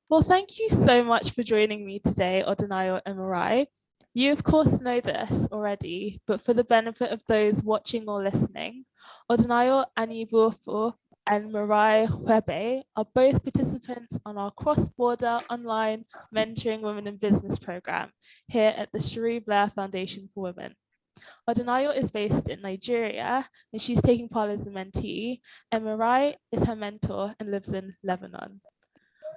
Well, thank you so much for joining me today, Odunayo and Mireille. You, of course, know this already, but for the benefit of those watching or listening, Odunayo and Mireille Webe are both participants on our cross-border online mentoring women in business program here at the Cherie Blair Foundation for Women. Odunayo is based in Nigeria and she's taking part as a mentee, and Mireille is her mentor and lives in Lebanon.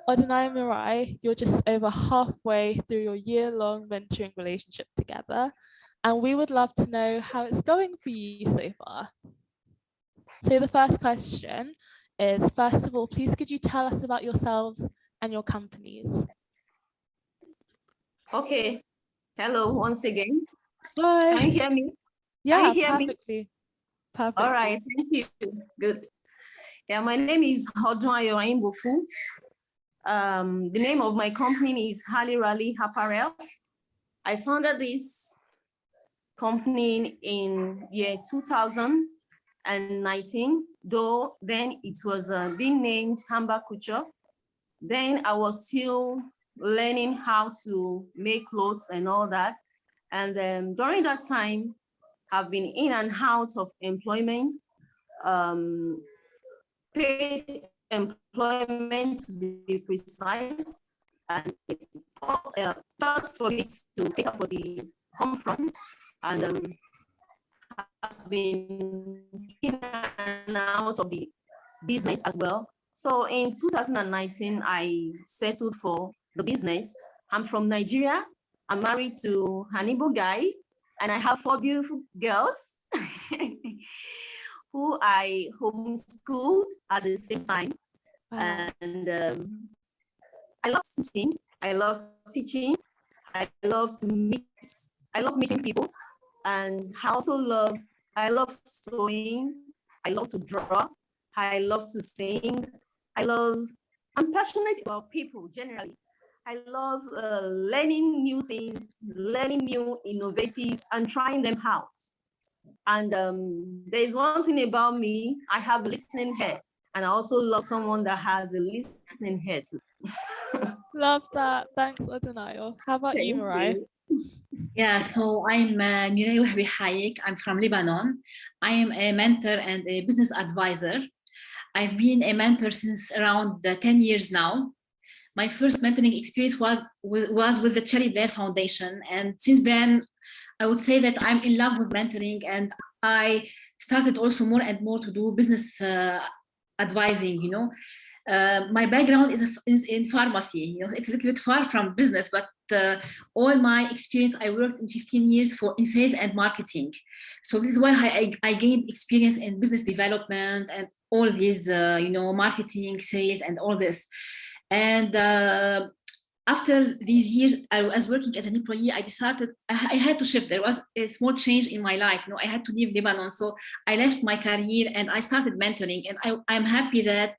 Odunayo and Mireille, you're just over halfway through your year-long mentoring relationship together, and we would love to know how it's going for you so far. So the first question is, first of all, please could you tell us about yourselves and your companies? Okay. Hello, once again. Hi. Can you hear me? Yeah, Can you hear perfectly. me? Perfectly. All right, thank you. Good. Yeah, my name is Odunayo and Mireille. The name of my company is Mireille Apparel. I founded this company in year 2019, though then it was being named Hamba Couture. Then I was still learning how to make clothes and all that. And during that time, I've been in and out of employment, paid employment to be precise, and just for me to cater for the home front. And I've been in and out of the business as well. So in 2019, I settled for the business. I'm from Nigeria. I'm married to an Igbo guy, and I have 4 beautiful girls who I homeschooled at the same time. Wow. And I love teaching. I love teaching. I love meeting people. And I love sewing. I love to draw. I love to sing. I'm passionate about people generally. I love learning new things, learning new innovatives, and trying them out. And there's one thing about me, I have a listening head, and I also love someone that has a listening head too. Love that. Thanks, Odunayo. How about you, Mireille? Yeah, so I'm Mireille Wahbi Hayek. I'm from Lebanon. I am a mentor and a business advisor. I've been a mentor since around 10 years now. My first mentoring experience was with the Cherie Blair Foundation. And since then, I would say that I'm in love with mentoring, and I started also more and more to do business advising, you know. My background is in pharmacy. You know, it's a little bit far from business, but all my experience, I worked in 15 years in sales and marketing. So this is why I gained experience in business development and all these, marketing, sales, and all this. And after these years, I was working as an employee. I decided I had to shift. There was a small change in my life. You know, I had to leave Lebanon. So I left my career and I started mentoring. And I'm happy that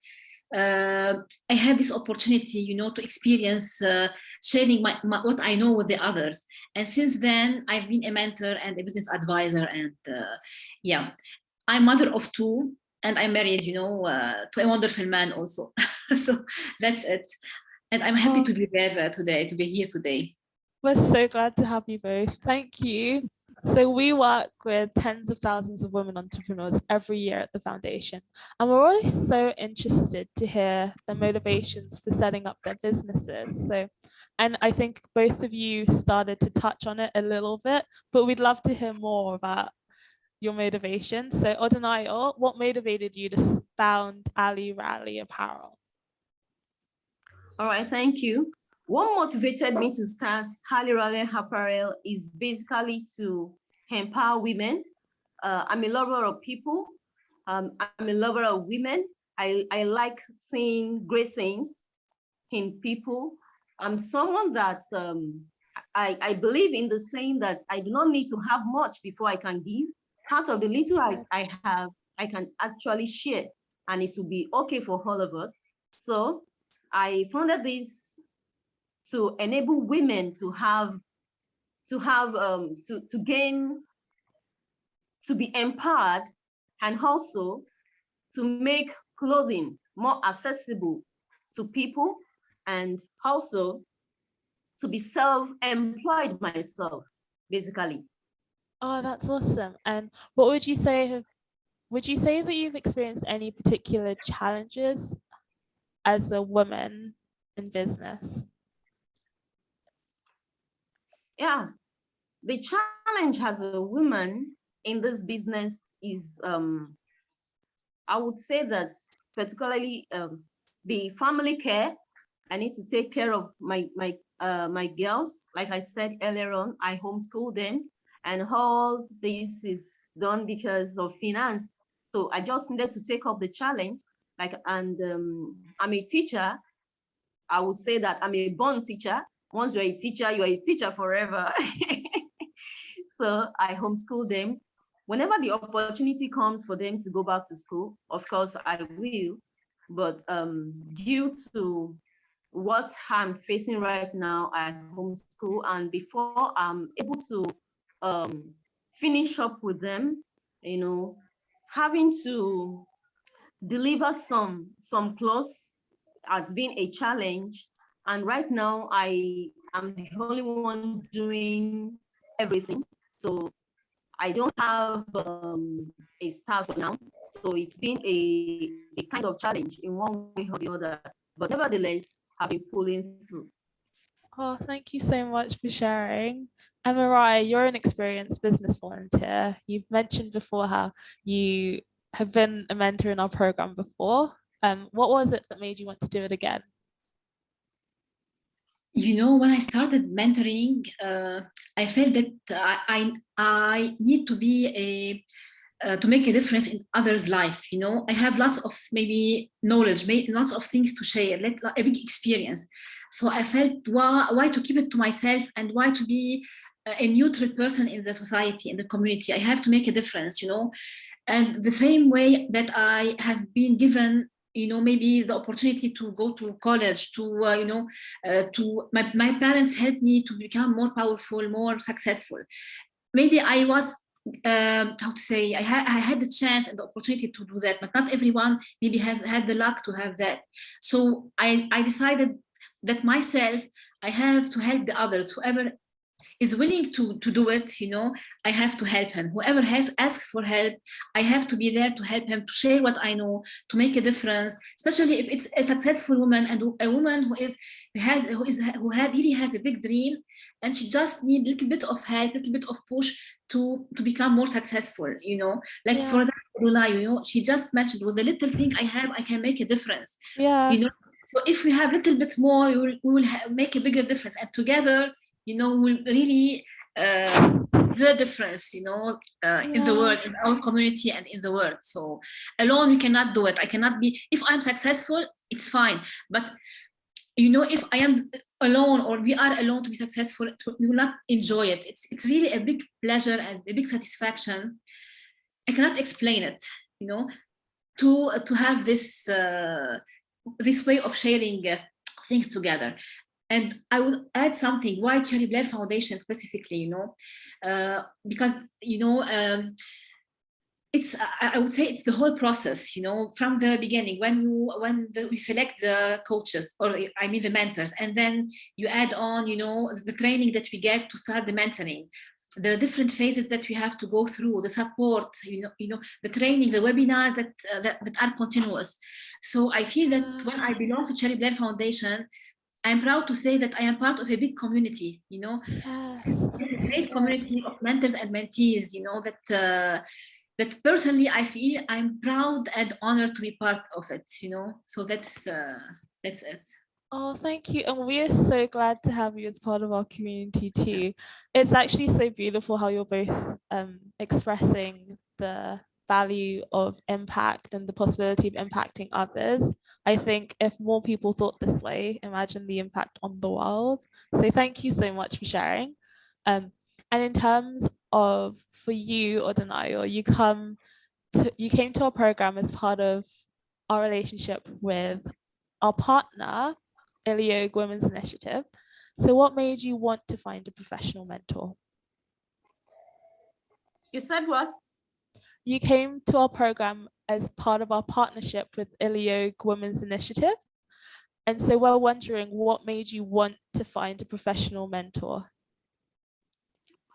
I had this opportunity, you know, to experience sharing what I know with the others. And since then, I've been a mentor and a business advisor. And yeah, I'm mother of 2, and I'm married, you know, to a wonderful man also. So that's it. And I'm happy to be there today, to be here today. We're so glad to have you both. Thank you. So we work with tens of thousands of women entrepreneurs every year at the foundation, and we're always so interested to hear their motivations for setting up their businesses. And I think both of you started to touch on it a little bit, but we'd love to hear more about your motivation. So Odunayo, what motivated you to found Mireille Apparel? All right, thank you. What motivated me to start Mireille Apparel is basically to empower women. I'm a lover of people. I'm a lover of women. I like seeing great things in people. I'm someone that I believe in the saying that I do not need to have much before I can give. Part of the little I have, I can actually share, and it will be okay for all of us. So I founded this to enable women to be empowered, and also to make clothing more accessible to people, and also to be self-employed myself, basically. Oh, that's awesome. And what would you say? Would you say that you've experienced any particular challenges as a woman in business? Yeah, the challenge as a woman in this business is, I would say that particularly the family care. I need to take care of my girls. Like I said earlier on, I homeschool them, and all this is done because of finance. So I just needed to take up the challenge. And I'm a teacher. I would say that I'm a born teacher. Once you're a teacher forever. So I homeschool them. Whenever the opportunity comes for them to go back to school, of course I will. But due to what I'm facing right now at homeschool, and before I'm able to finish up with them, having to deliver some clothes has been a challenge. And right now I am the only one doing everything. So I don't have a staff now. So it's been a kind of challenge in one way or the other. But nevertheless, I've been pulling through. Oh, thank you so much for sharing. And Mireille, you're an experienced business volunteer. You've mentioned before how you have been a mentor in our program before. What was it that made you want to do it again? When I started mentoring, I felt that I need to be to make a difference in others' life. I have lots of maybe knowledge, lots of things to share, a big experience. So I felt why to keep it to myself, and why to be a neutral person in the society, in the community. I have to make a difference, and the same way that I have been given maybe the opportunity to go to college, to my parents helped me to become more powerful, more successful. Maybe I was how to say, I had the chance and the opportunity to do that, but not everyone maybe has had the luck to have that. So I decided that myself, I have to help the others. Whoever is willing to do it, I have to help him. Whoever has asked for help, I have to be there to help him, to share what I know, to make a difference, especially if it's a successful woman, and a woman who really has a big dream, and she just need a little bit of help, a little bit of push to become more successful, like for example, Odunayo, she just mentioned, with the little thing I have, I can make a difference. So if we have a little bit more, we will make a bigger difference, and together, will really the difference, in the world, in our community, and in the world. So alone we cannot do it. I cannot be, if I'm successful, it's fine. But if I am alone, or we are alone to be successful, we will not enjoy it. It's really a big pleasure and a big satisfaction. I cannot explain it, to have this way of sharing things together. And I would add something, why Cherie Blair Foundation specifically, because, it's, I would say it's the whole process, from the beginning, when we select the coaches, or I mean the mentors, and then you add on, the training that we get to start the mentoring, the different phases that we have to go through, the support, the training, the webinars that are continuous. So I feel that when I belong to Cherie Blair Foundation, I'm proud to say that I am part of a big community, It's a great community of mentors and mentees, that personally I feel I'm proud and honored to be part of it, So that's it. Oh, thank you. And we are so glad to have you as part of our community too. It's actually so beautiful how you're both expressing the value of impact and the possibility of impacting others. I think if more people thought this way, imagine the impact on the world. So thank you so much for sharing. And in terms of, for you, Odunayo, you came to our program as part of our relationship with our partner, Iliogue Women's Initiative. So what made you want to find a professional mentor? You said what? You came to our program as part of our partnership with Iliogue Women's Initiative. And so we're wondering what made you want to find a professional mentor?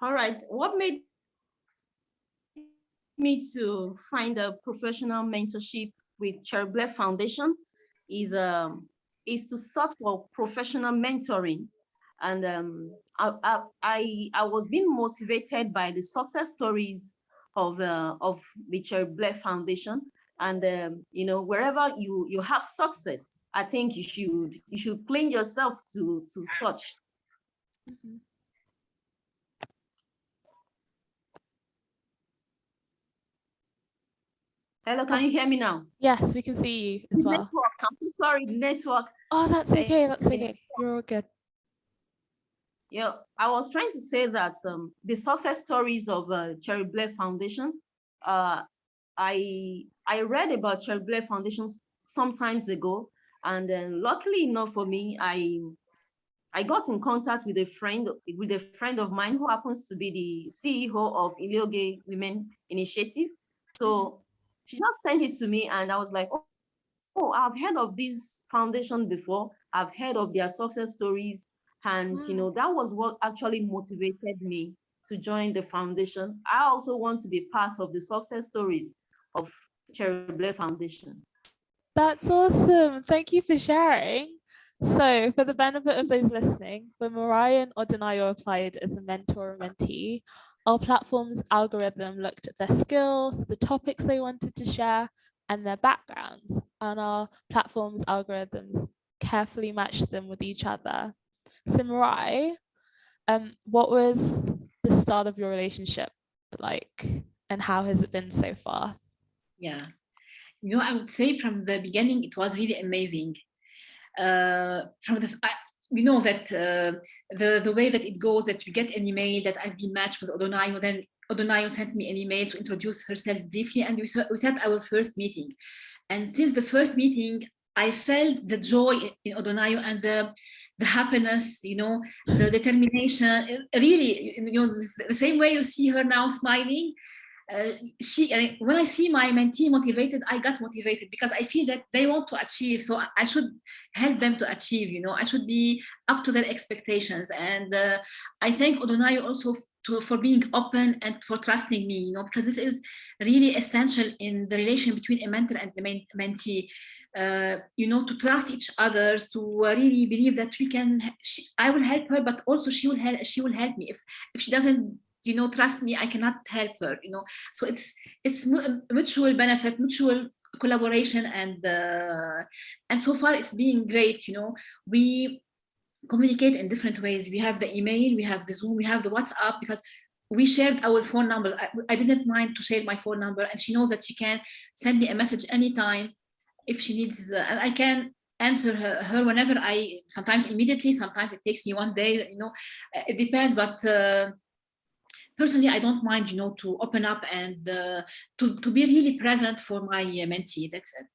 All right, what made me to find a professional mentorship with Cherie Blair Foundation is to search for professional mentoring. And I was being motivated by the success stories of the Cherie Blair Foundation. And wherever you have success, I think you should clean yourself to such. Mhm. Hello, can you hear me now? Yes, we can see you as well. Network. I'm so sorry, network. Oh, that's okay. That's okay. You're all good. Yeah, I was trying to say that the success stories of Cherie Blair Foundation. I read about Cherie Blair Foundation some times ago, and then luckily enough for me, I got in contact with a friend of mine who happens to be the CEO of Ilioge Women Initiative. So she just sent it to me, and I was like, oh, I've heard of this foundation before. I've heard of their success stories. And, that was what actually motivated me to join the foundation. I also want to be part of the success stories of Cherie Blair Foundation. That's awesome. Thank you for sharing. So for the benefit of those listening, when Mireille and Odunayo applied as a mentor or mentee, our platform's algorithm looked at their skills, the topics they wanted to share, and their backgrounds. And our platform's algorithms carefully matched them with each other. So Mireille, what was the start of your relationship like, and how has it been so far? Yeah, I would say from the beginning it was really amazing. From the that the way that it goes, that we get an email that I've been matched with Odunayo, then Odunayo sent me an email to introduce herself briefly, and we set our first meeting. And since the first meeting, I felt the joy in Odunayo and the happiness, the determination. Really, the same way you see her now smiling. When I see my mentee motivated, I got motivated because I feel that they want to achieve, so I should help them to achieve. I should be up to their expectations. And I thank Odunayo also for being open and for trusting me, because this is really essential in the relation between a mentor and the mentee. To trust each other, to really believe that I will help her, but also she will help me. If she doesn't trust me, I cannot help her. So it's mutual benefit, mutual collaboration, and so far it's being great. We communicate in different ways. We have the email, we have the Zoom, we have the WhatsApp, because we shared our phone numbers. I didn't mind to share my phone number, and she knows that she can send me a message anytime if she needs, and I can answer her whenever. Sometimes immediately, sometimes it takes me one day. It depends, but personally, I don't mind, to open up and to be really present for my mentee. That's it.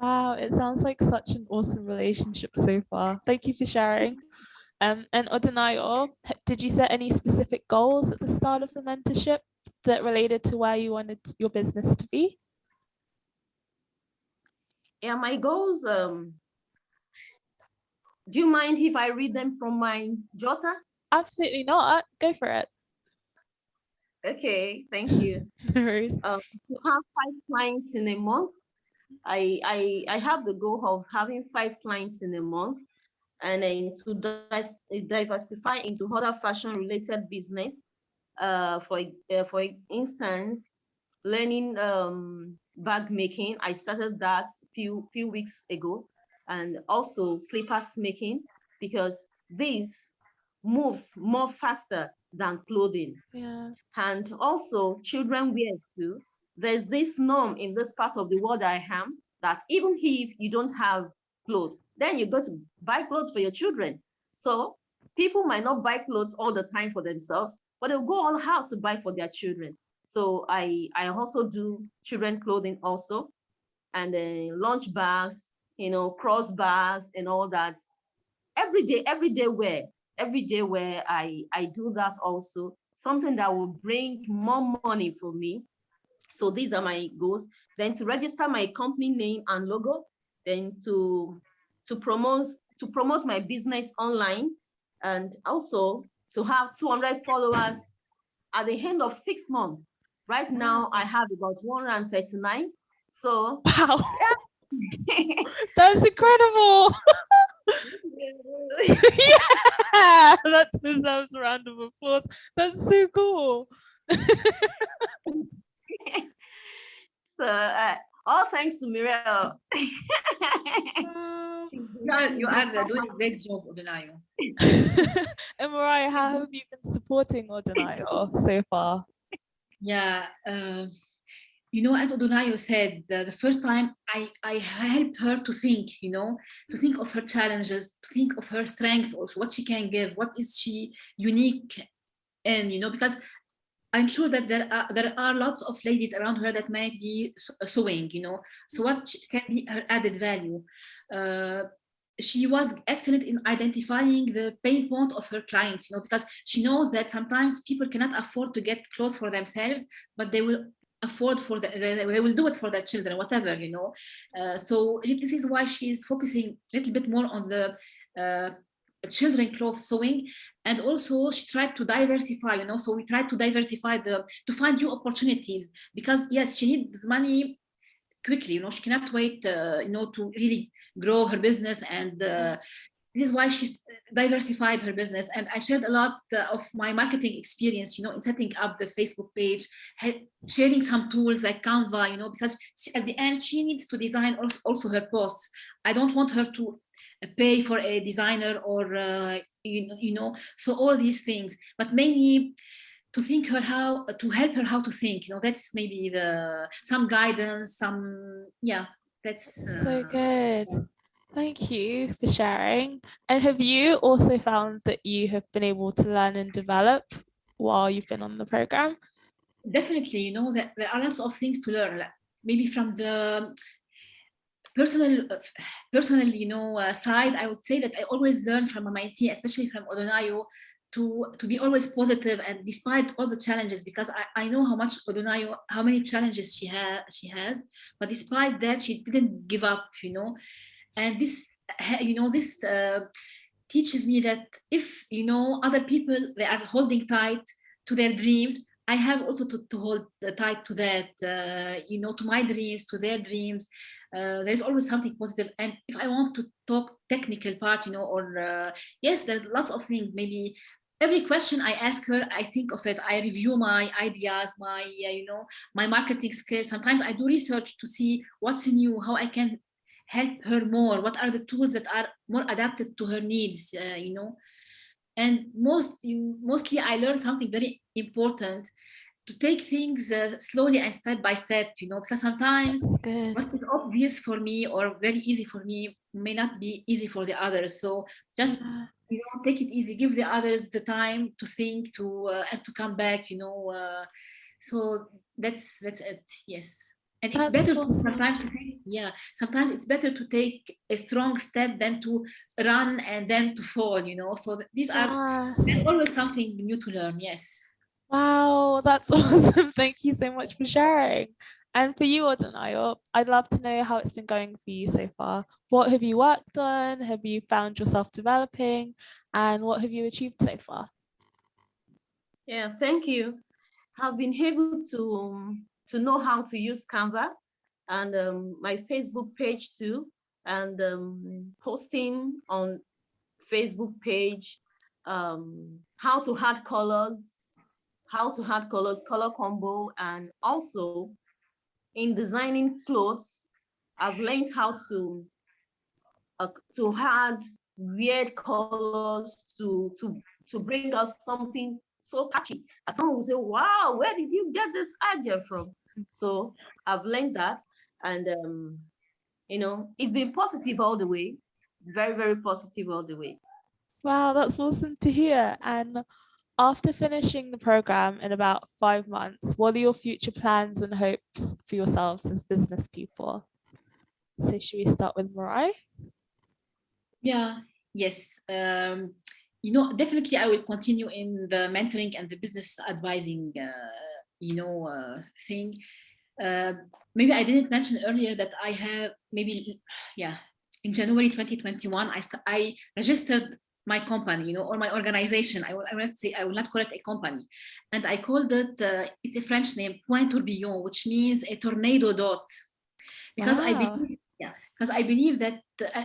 Wow, it sounds like such an awesome relationship so far. Thank you for sharing. And Odunayo, did you set any specific goals at the start of the mentorship that related to where you wanted your business to be? Yeah, my goals. Do you mind if I read them from my jotter? Absolutely not. Go for it. Okay, thank you. No worries. To have 5 clients in a month. I have the goal of having 5 clients in a month, and then to diversify into other fashion related business. For instance, learning bag making. I started that few weeks ago, and also slippers making, because this moves more faster than clothing. Yeah. And also children wears too. There's this norm in this part of the world I am, that even if you don't have clothes, then you go to buy clothes for your children. So people might not buy clothes all the time for themselves, but they'll go all out to buy for their children. So I also do children clothing also, and then lunch bags, cross bags and all that. Everyday wear, I do that also, something that will bring more money for me. So these are my goals. Then to register my company name and logo, then to to promote my business online, and also to have 200 followers at the end of 6 months. Right now, I have about 139. So, Wow, yeah. that's incredible. Yeah, that deserves a round of applause. That's so cool. So, all thanks to Mireille. You are doing a great job, Odunayo. And Mireille, how have you been supporting Odunayo so far? Yeah, as Odunayo said, the first time I help her to think, to think of her challenges, to think of her strength also, what she can give, what is she unique in, because I'm sure that there are lots of ladies around her that might be sewing, so what can be her added value? She was excellent in identifying the pain point of her clients, because she knows that sometimes people cannot afford to get clothes for themselves, but they will afford they will do it for their children, whatever, so this is why she is focusing a little bit more on the children clothes sewing. And also she tried to diversify, so we tried to diversify to find new opportunities, because yes, she needs money quickly, she cannot wait, to really grow her business. And this is why she's diversified her business. And I shared a lot of my marketing experience, in setting up the Facebook page, sharing some tools like Canva, because at the end she needs to design also her posts. I don't want her to pay for a designer or so all these things, but mainly to help her how to think, that's maybe some guidance, that's So good. Thank you for sharing. And have you also found that you have been able to learn and develop while you've been on the program? Definitely, that there are lots of things to learn, like maybe from the personal side. I would say that I always learn from my team, especially from Odunayo, to be always positive, and despite all the challenges, because I know how many challenges she has, but despite that she didn't give up, and this teaches me that if other people, they are holding tight to their dreams, I have also to hold tight to that, to my dreams, to their dreams. There's always something positive. And if I want to talk technical part, or yes, there's lots of things. Maybe every question I ask her, I think of it. I review my ideas, my marketing skills. Sometimes I do research to see what's new, how I can help her more. What are the tools that are more adapted to her needs, And mostly I learned something very important, to take things slowly and step by step, because sometimes what is obvious for me or very easy for me may not be easy for the others. So just take it easy, give the others the time to think, and to come back, so that's it. Yes. And it's better sometimes it's better to take a strong step than to run and then to fall, so there's always something new to learn. Yes. Wow, that's awesome. Thank you so much for sharing. And for you, Odunayo, I'd love to know how it's been going for you so far. What have you worked on? Have you found yourself developing? And what have you achieved so far? Yeah, thank you. I've been able to know how to use Canva, and my Facebook page too, and posting on Facebook page, how to add colors, color combo, and also in designing clothes, I've learned how to add weird colors to bring out something so catchy. As someone will say, wow, where did you get this idea from? So I've learned that, and it's been positive all the way, very, very positive all the way. Wow, that's awesome to hear. And after finishing the program in about 5 months, what are your future plans and hopes for yourselves as business people? So should we start with Mireille? Yes. Definitely I will continue in the mentoring and the business advising, thing. Maybe I didn't mention earlier that I have in January 2021, I registered my company, or my organization. I will not call it a company. And I called it, it's a French name, Point Tourbillon, which means a tornado dot. Because I believe that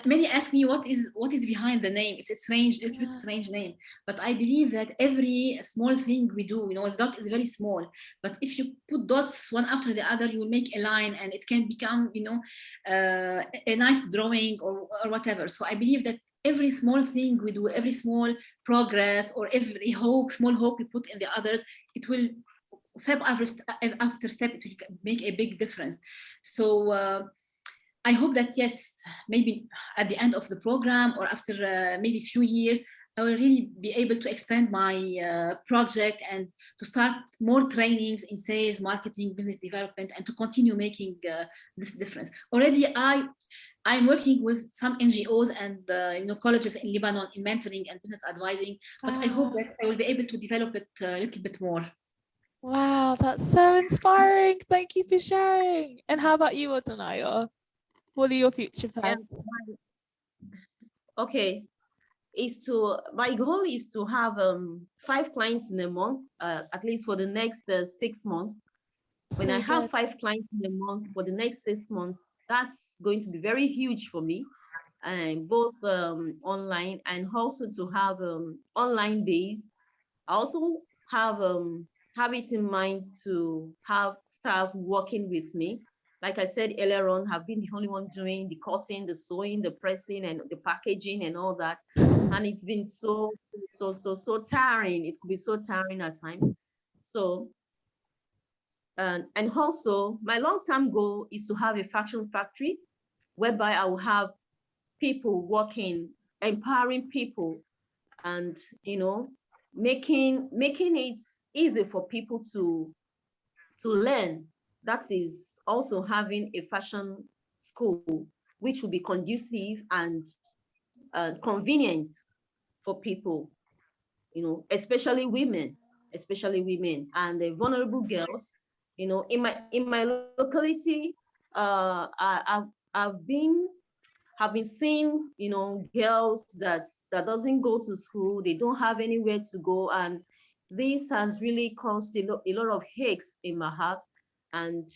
many ask me what is behind the name. It's a strange name, but I believe that every small thing we do, the dot is very small, but if you put dots one after the other, you will make a line, and it can become, a nice drawing or whatever. So I believe that every small thing we do, every small progress, or every small hope we put in the others, it will step after step, it will make a big difference. So I hope that, yes, maybe at the end of the program, or after maybe a few years, I will really be able to expand my project and to start more trainings in sales, marketing, business development, and to continue making this difference. Already I'm working with some NGOs and colleges in Lebanon in mentoring and business advising, but I hope that I will be able to develop it a little bit more. Wow, that's so inspiring. Thank you for sharing. And how about you, Odunayo? What are your future plans? Okay, my goal is to have 5 clients in a month, at least for the next 6 months. When I have 5 clients in a month for the next 6 months, that's going to be very huge for me, and both online and also to have online base. I also have it in mind to have staff working with me. Like I said earlier on, I've been the only one doing the cutting, the sewing, the pressing, and the packaging and all that. And it's been so tiring. It could be so tiring at times. So, and also my long-term goal is to have a fashion factory whereby I will have people working, empowering people, and making it easy for people to learn. That is also having a fashion school, which will be conducive and convenient for people, especially women and the vulnerable girls. In my locality, I've been seeing, girls that doesn't go to school. They don't have anywhere to go, and this has really caused a lot of aches in my heart. And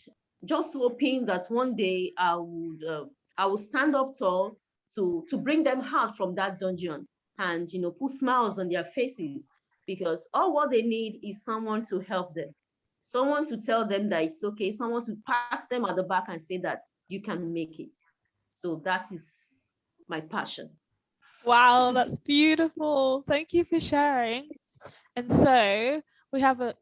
just hoping that one day I would stand up tall to bring them out from that dungeon, and put smiles on their faces, because all what they need is someone to help them, someone to tell them that it's okay, someone to pat them at the back and say that you can make it. So that is my passion. Wow, that's beautiful. Thank you for sharing. And so we have a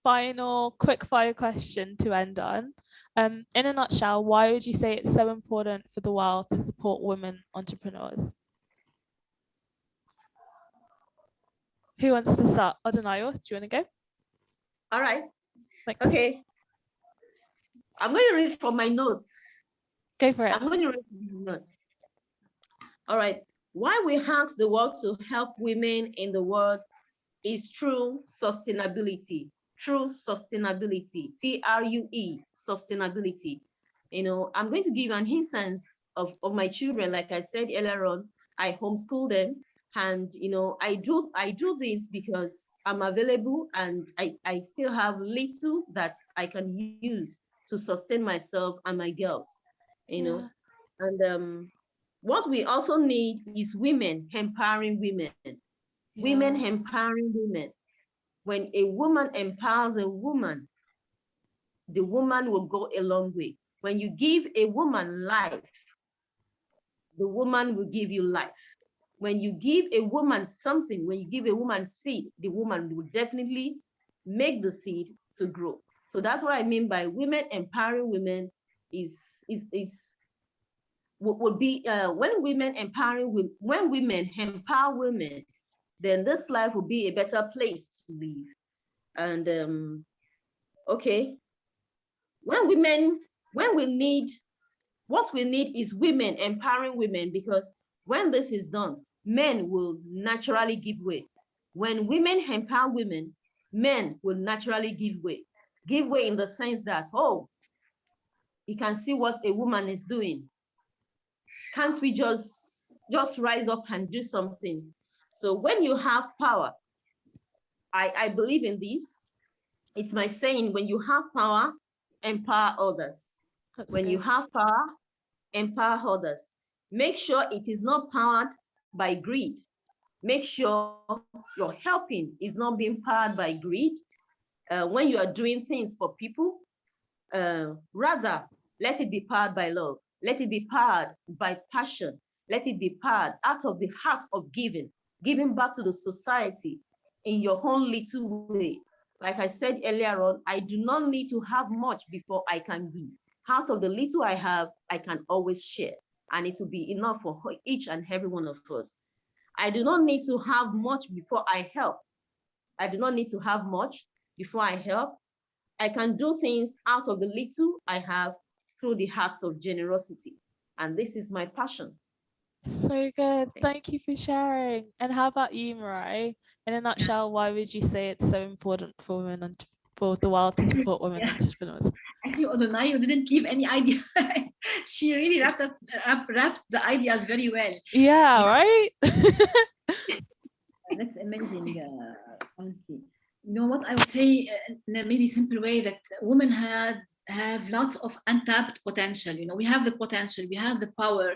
final quick fire question to end on. In a nutshell, why would you say it's so important for the world to support women entrepreneurs? Who wants to start? Odunayo, do you want to go? All right. Thanks. Okay. I'm going to read from my notes. Go for it. I'm going to read from my notes. All right. Why we ask the world to help women in the world is true sustainability. True sustainability. TRUE, sustainability. I'm going to give an instance of my children. Like I said earlier on, I homeschool them. And I do this because I'm available, and I still have little that I can use to sustain myself and my girls, And what we also need is women empowering women. Women empowering women. When a woman empowers a woman, the woman will go a long way. When you give a woman life, the woman will give you life. When you give a woman something, when you give a woman seed, the woman will definitely make the seed to grow. So that's what I mean by women empowering women would be when women empower women, then this life will be a better place to live. And okay, what we need is women empowering women, because when this is done, men will naturally give way. When women empower women, men will naturally give way. Give way in the sense that, oh, you can see what a woman is doing. can't we just rise up and do something? So when you have power, I believe in this. It's my saying, when you have power, empower others. When you have power, empower others. Make sure it is not powered by greed. Make sure your helping is not being powered by greed. When you are doing things for people, rather, let it be powered by love. Let it be powered by passion. Let it be powered out of the heart of giving back to the society in your own little way. Like I said earlier on, I do not need to have much before I can give. Out of the little I have, I can always share, and it will be enough for each and every one of us. I do not need to have much before I help. I do not need to have much before I help. I can do things out of the little I have through the heart of generosity. And this is my passion. So good. Thank you for sharing. And how about you, Mireille? In a nutshell, why would you say it's so important for women and for the world to support women entrepreneurs? I think Odunayo didn't give any idea. She really wrapped the ideas very well. Yeah, right? That's amazing, honestly. You know what I would say in a maybe simple way, that women have lots of untapped potential. You know, we have the potential, we have the power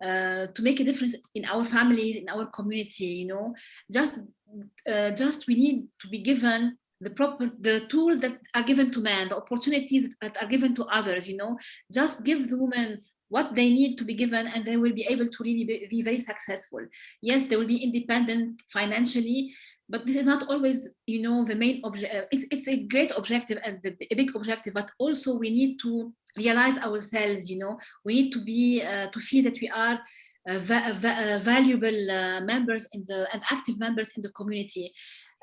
to make a difference in our families, in our community. You know, just we need to be given the tools that are given to men, the opportunities that are given to others. You know, just give the women what they need to be given, and they will be able to really be very successful. Yes, they will be independent financially, but this is not always, you know, the main objective. It's a great objective and a big objective, but also we need to realize ourselves. You know, we need to be to feel that we are valuable members and active members in the community.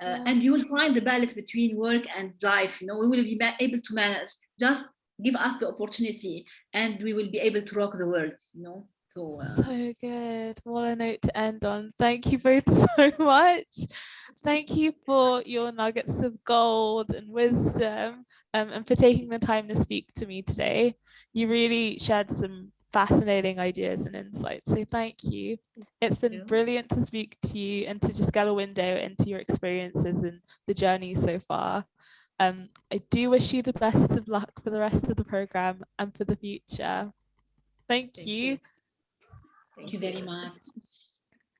And you will find the balance between work and life. You know, we will be able to manage. Just give us the opportunity, and we will be able to rock the world. You know. So good. What a note to end on. Thank you both so much. Thank you for your nuggets of gold and wisdom, and for taking the time to speak to me today. You really shared some fascinating ideas and insights, so thank you. It's been brilliant to speak to you and to just get a window into your experiences and the journey so far. I do wish you the best of luck for the rest of the program and for the future. Thank you. Thank you very much.